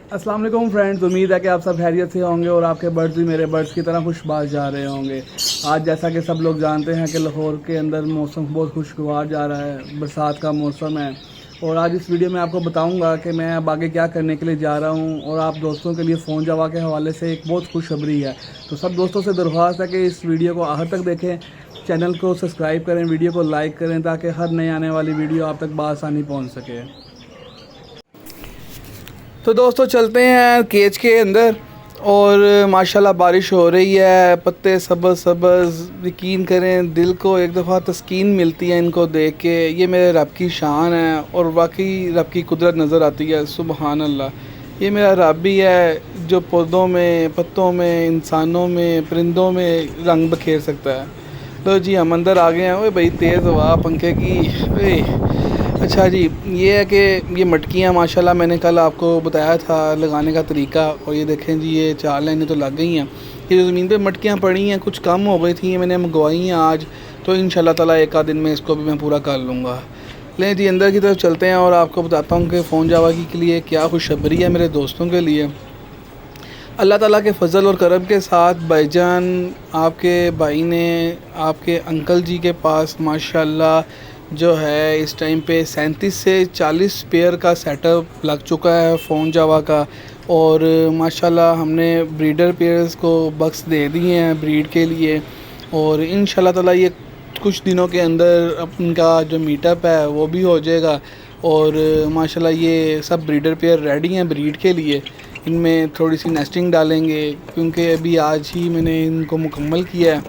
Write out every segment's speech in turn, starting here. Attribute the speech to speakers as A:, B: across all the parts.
A: अस्सलाम वालेकुम फ्रेंड्स, उम्मीद है कि आप सब खैरियत से होंगे और आपके बर्ड्स भी मेरे बर्ड्स की तरह खुशबाश जा रहे होंगे। आज जैसा कि सब लोग जानते हैं कि लाहौर के अंदर मौसम बहुत खुशगवार जा रहा है, बरसात का मौसम है। और आज इस वीडियो में आपको बताऊंगा कि मैं अब आगे क्या करने के लिए जा रहा हूं। और आप दोस्तों के लिए फ़ोन जवा के हवाले से एक बहुत खुशखबरी है। तो सब दोस्तों से दरख्वास्त है कि इस वीडियो को आखिर तक देखें, चैनल को सब्सक्राइब करें, वीडियो को लाइक करें ताकि हर नई आने वाली वीडियो आप तक बआसानी पहुँच सके। तो दोस्तों चलते हैं केज के अंदर और माशाल्लाह बारिश हो रही है, पत्ते सब्ज़ सब्ज़। यकीन करें दिल को एक दफ़ा तस्कीन मिलती है इनको देख के। ये मेरे रब की शान है और वाकई रब की कुदरत नज़र आती है। सुबहान अल्लाह। ये मेरा रब भी है जो पौधों में, पत्तों में, इंसानों में, परिंदों में रंग बखेर सकता है। तो जी हम अंदर आ गए हैं। ओए भाई तेज़ हवा पंखे की। अच्छा जी, ये है कि ये मटकियाँ माशाल्लाह मैंने कल आपको बताया था लगाने का तरीका। और ये देखें जी, ये 4 लाइनें तो लग गई हैं। ये जो ज़मीन पे मटकियाँ पड़ी हैं कुछ कम हो गई थी, ये मैंने मंगवाई हैं आज। तो इंशाल्लाह ताला एक आध दिन में इसको भी मैं पूरा कर लूँगा। लें जी अंदर की तरफ चलते हैं और आपको बताता हूँ कि फ़ोन जावा के लिए क्या खुशखबरी है मेरे दोस्तों के लिए। अल्लाह ताला के फ़ज़ल और करम के साथ भाईजान आपके भाई ने आपके अंकल जी के पास माशाल्लाह जो है इस टाइम पे 37 से 40 पेयर का सेटअप लग चुका है फ़ोन जावा का। और माशाल्लाह हमने ब्रीडर पेयर्स को बक्स दे दिए हैं ब्रीड के लिए। और इंशाल्लाह ताला ये कुछ दिनों के अंदर इनका जो मीटअप है वो भी हो जाएगा। और माशाल्लाह ये सब ब्रीडर पेयर रेडी हैं ब्रीड के लिए। इनमें थोड़ी सी नेस्टिंग डालेंगे क्योंकि अभी आज ही मैंने इनको मुकम्मल किया है।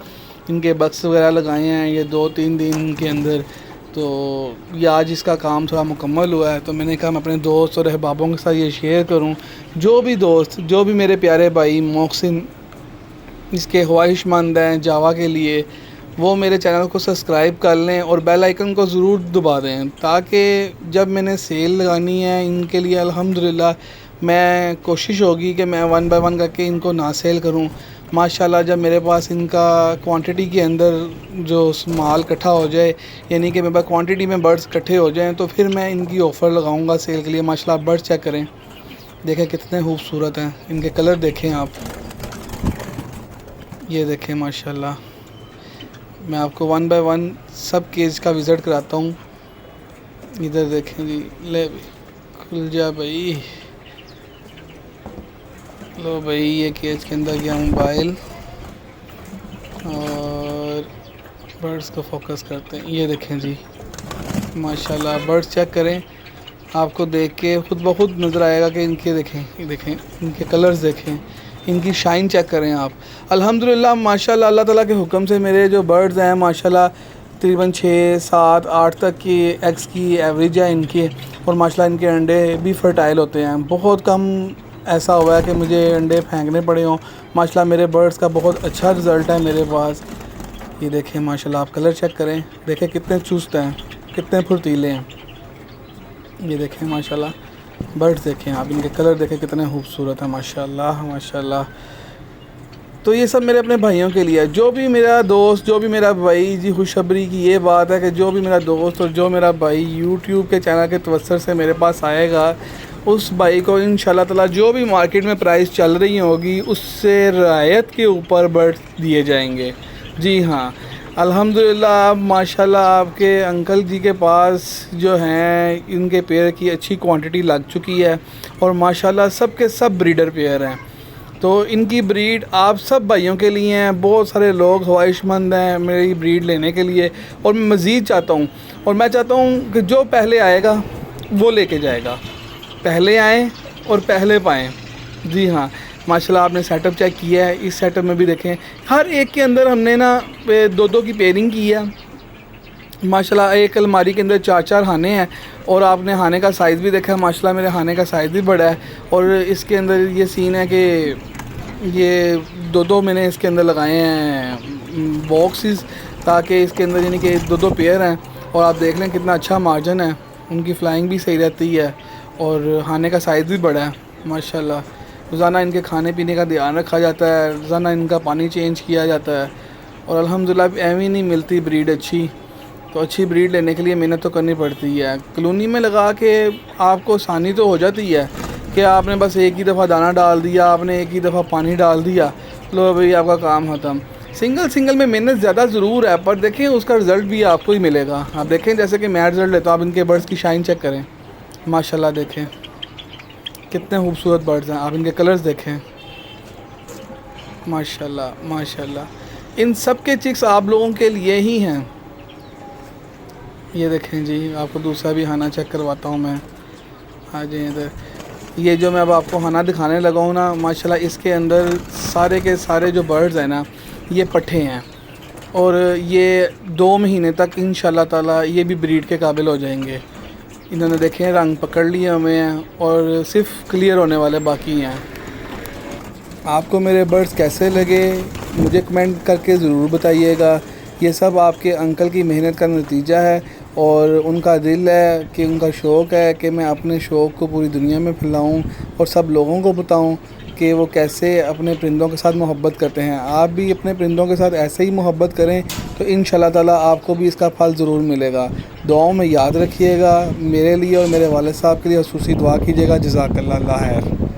A: इनके बक्स वगैरह लगाए हैं ये 2-3 दिन के अंदर। तो ये आज इसका काम थोड़ा मुकम्मल हुआ है। तो मैंने कहा मैं अपने दोस्त और अहबाबों के साथ ये शेयर करूं। जो भी दोस्त, जो भी मेरे प्यारे भाई मोहसिन इसके ख्वाहिशमंद हैं जावा के लिए, वो मेरे चैनल को सब्सक्राइब कर लें और बेल आइकन को ज़रूर दबा दें ताकि जब मैंने सेल लगानी है इनके लिए अल्हम्दुलिल्लाह मैं कोशिश होगी कि मैं 1 बाय 1 करके इनको ना सेल करूं। माशाल्लाह जब मेरे पास इनका क्वांटिटी के अंदर जो माल इकट्ठा हो जाए, यानी कि मेरे पास क्वांटिटी में बर्ड्स इकट्ठे हो जाएं, तो फिर मैं इनकी ऑफ़र लगाऊंगा सेल के लिए। माशाल्लाह बर्ड्स चेक करें, देखें कितने खूबसूरत हैं। इनके कलर देखें आप, ये देखें माशाल्लाह। मैं आपको 1 बाय 1 सब केज का विज़िट कराता हूँ। इधर देखें जी, ले खुल जा भाई। लो भाई ये केज के अंदर गया मोबाइल और बर्ड्स को फोकस करते हैं। ये देखें जी माशाल्लाह बर्ड्स चेक करें, आपको देख के खुद ब खुद नज़र आएगा कि इनके देखें, ये देखें इनके कलर्स देखें, इनकी शाइन चेक करें आप। अल्हम्दुलिल्लाह माशाल्लाह अल्लाह ताला के हुक्म से मेरे जो बर्ड्स हैं माशाल्लाह तकरीबन 6, 7, 8 तक की एग्स की एवरेज है इनकी। और माशाल्लाह इनके अंडे भी फर्टाइल होते हैं। बहुत कम ऐसा हुआ है कि मुझे अंडे फेंकने पड़े हों। माशाल्लाह मेरे बर्ड्स का बहुत अच्छा रिज़ल्ट है मेरे पास। ये देखें माशाल्लाह आप कलर चेक करें, देखें कितने चुस्त हैं, कितने फुर्तीले हैं। ये देखें माशाल्लाह बर्ड्स देखें आप, इनके कलर देखें कितने खूबसूरत हैं माशाल्लाह माशाल्लाह। तो ये सब मेरे अपने भाइयों के लिए है। जो भी मेरा दोस्त, जो भी मेरा भाई जी, खुशखबरी की ये बात है कि जो भी मेरा दोस्त और जो मेरा भाई यूट्यूब के चैनल के तवस्सुर से मेरे पास आएगा, उस भाई को इंशाल्लाह ताला जो भी मार्केट में प्राइस चल रही होगी उससे रियायत के ऊपर बर्ड्स दिए जाएंगे। जी हाँ, अल्हम्दुलिल्लाह माशाल्लाह आपके अंकल जी के पास जो हैं इनके पेयर की अच्छी क्वांटिटी लग चुकी है। और माशाल्लाह सब के सब ब्रीडर पेयर हैं। तो इनकी ब्रीड आप सब भाइयों के लिए हैं। बहुत सारे लोग ख्वाहिशमंद हैं मेरी ब्रीड लेने के लिए और मैं मज़ीद चाहता हूँ। और मैं चाहता हूँ कि जो पहले आएगा वो लेके जाएगा। पहले आएँ और पहले पाएँ। जी हाँ माशाल्लाह आपने सेटअप चेक किया है। इस सेटअप में भी देखें हर एक के अंदर हमने ना 2-2 की पेयरिंग की है माशाल्लाह। एक अलमारी के अंदर 4-4 खाने हैं और आपने खाने का साइज़ भी देखा है। माशाल्लाह मेरे खाने का साइज़ भी बड़ा है। और इसके अंदर ये सीन है कि ये 2-2 मैंने इसके अंदर लगाए हैं बॉक्सेस ताकि इसके अंदर यानी कि 2-2 पेयर हैं। और आप देख लें कितना अच्छा मार्जिन है, उनकी फ्लाइंग भी सही रहती है और खाने का साइज़ भी बड़ा है माशाल्लाह। रोज़ाना इनके खाने पीने का ध्यान रखा जाता है, रोज़ाना इनका पानी चेंज किया जाता है। और अल्हम्दुलिल्लाह एवं ही नहीं मिलती ब्रीड अच्छी, तो अच्छी ब्रीड लेने के लिए मेहनत तो करनी पड़ती है। कॉलोनी में लगा के आपको आसानी तो हो जाती है کہ آپ نے بس ایک ہی دفعہ دانہ ڈال دیا، آپ نے ایک ہی دفعہ پانی ڈال دیا، لو بھائی آپ کا کام ختم۔ سنگل میں محنت زیادہ ضرور ہے، پر دیکھیں اس کا رزلٹ بھی آپ کو ہی ملے گا۔ آپ دیکھیں جیسے کہ میں رزلٹ لیتا ہوں، آپ ان کے برڈس کی شائن چیک کریں، ماشاءاللہ دیکھیں کتنے خوبصورت برڈز ہیں، آپ ان کے کلرز دیکھیں، ماشاءاللہ ماشاءاللہ۔ ان سب کے چکس آپ لوگوں کے لیے ہی ہیں۔ یہ دیکھیں جی، آپ کو دوسرا بھی ہانا چیک کرواتا ہوں میں۔ ہاں جی ادھر، یہ جو میں اب آپ کو ہانا دکھانے لگا ہوں نا، ماشاءاللہ اس کے اندر سارے کے سارے جو برڈز ہیں نا، یہ پٹھے ہیں، اور یہ 2 مہینے تک انشاءاللہ تعالیٰ یہ بھی بریڈ کے قابل ہو جائیں گے۔ انہوں نے دیکھیں رنگ پکڑ لیے ہمیں ہیں، اور صرف کلیئر ہونے والے باقی ہیں۔ آپ کو میرے برڈز کیسے لگے مجھے کمنٹ کر کے ضرور بتائیے گا۔ یہ سب آپ کے انکل کی محنت کا نتیجہ ہے، اور ان کا دل ہے کہ ان کا شوق ہے کہ میں اپنے شوق کو پوری دنیا میں پھیلاؤں اور سب لوگوں کو بتاؤں کہ وہ کیسے اپنے پرندوں کے ساتھ محبت کرتے ہیں۔ آپ بھی اپنے پرندوں کے ساتھ ایسے ہی محبت کریں تو انشاءاللہ تعالیٰ آپ کو بھی اس کا پھل ضرور ملے گا۔ دعاؤں میں یاد رکھیے گا، میرے لیے اور میرے والد صاحب کے لیے خصوصی دعا کیجیے گا۔ جزاک اللہ خیر۔